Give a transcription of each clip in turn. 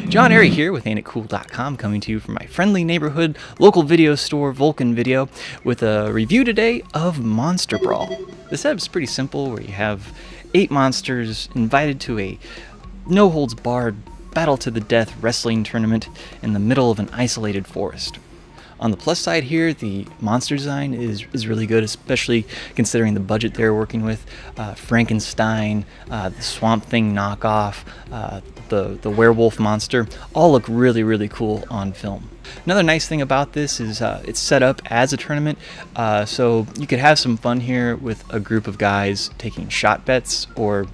John Airy here with AintItCool.com, coming to you from my friendly neighborhood local video store, Vulcan Video, with a review today of Monster Brawl. The setup's pretty simple, where you have 8 monsters invited to a no-holds-barred, battle-to-the-death wrestling tournament in the middle of an isolated forest. On the plus side here, the monster design is really good, especially considering the budget they're working with. Frankenstein, the Swamp Thing knockoff, the werewolf monster, all look really, really cool on film. Another nice thing about this is it's set up as a tournament, so you could have some fun here with a group of guys taking shot bets or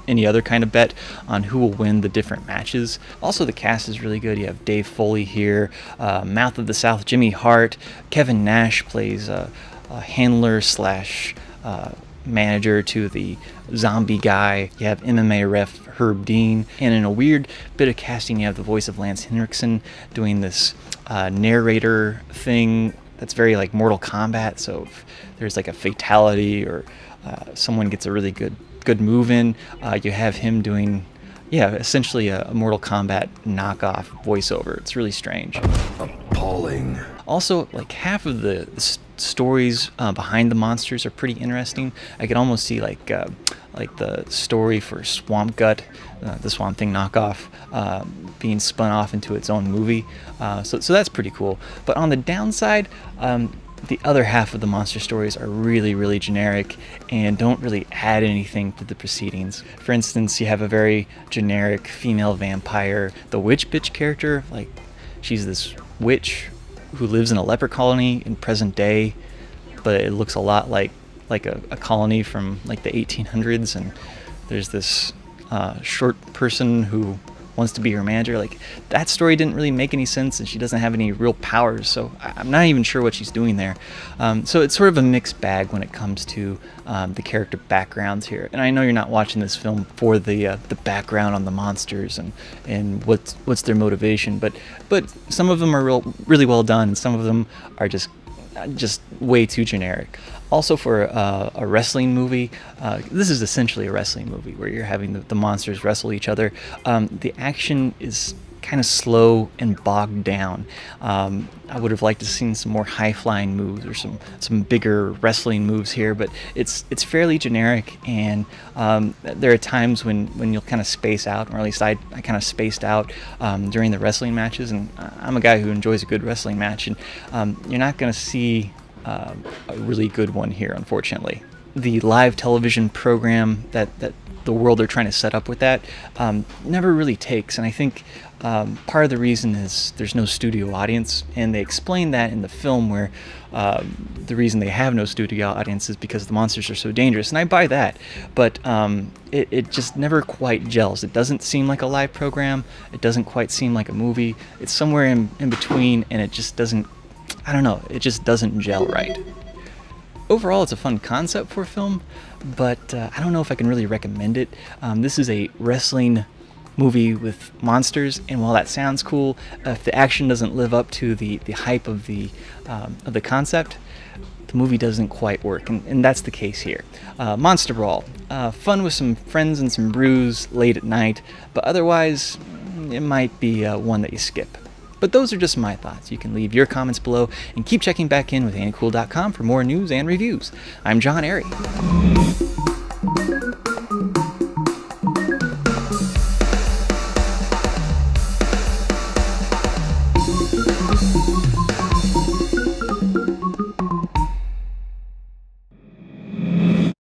any other kind of bet on who will win the different matches. Also, the cast is really good. You have Dave Foley here, Mouth of the South Jimmy Hart, Kevin Nash plays a handler slash manager to the zombie guy. You have MMA ref Herb Dean, and in a weird bit of casting, you have the voice of Lance Henriksen doing this narrator thing that's very like Mortal Kombat. So if there's like a fatality or someone gets a really good move in, you have him doing, essentially a Mortal Kombat knockoff voiceover. It's really strange. Appalling. Also, like half of the stories behind the monsters are pretty interesting. I could almost see like the story for Swamp Gut, the Swamp Thing knockoff, being spun off into its own movie. So that's pretty cool. But on the downside, the other half of the monster stories are really, really generic and don't really add anything to the proceedings. For instance, you have a very generic female vampire. The witch bitch character, like, she's this witch who lives in a leper colony in present day, but it looks a lot like a colony from like the 1800s, and there's this short person who wants to be her manager. Like, that story didn't really make any sense, and she doesn't have any real powers, so I'm not even sure what she's doing there. So it's sort of a mixed bag when it comes to the character backgrounds here. And I know you're not watching this film for the background on the monsters and what's their motivation, but some of them are really well done, and some of them are just way too generic. Also, for a wrestling movie, this is essentially a wrestling movie where you're having the monsters wrestle each other. The action is kind of slow and bogged down. I would have liked to have seen some more high-flying moves or some bigger wrestling moves here, but it's fairly generic, and there are times when you'll kind of space out, or at least I kind of spaced out during the wrestling matches, and I'm a guy who enjoys a good wrestling match, and you're not going to see a really good one here, unfortunately. The live television program that the world they're trying to set up with that never really takes, and I think part of the reason is there's no studio audience, and they explain that in the film, where the reason they have no studio audience is because the monsters are so dangerous, and I buy that, but it just never quite gels. It doesn't seem like a live program, it doesn't quite seem like a movie, it's somewhere in between, and it just doesn't, I don't know, it just doesn't gel right. Overall, it's a fun concept for a film, but I don't know if I can really recommend it. This is a wrestling movie with monsters, and while that sounds cool, if the action doesn't live up to the hype of the concept, the movie doesn't quite work, and that's the case here. Monster Brawl, fun with some friends and some brews late at night, but otherwise, it might be one that you skip. But those are just my thoughts. You can leave your comments below and keep checking back in with AintItCool.com for more news and reviews. I'm John Airy.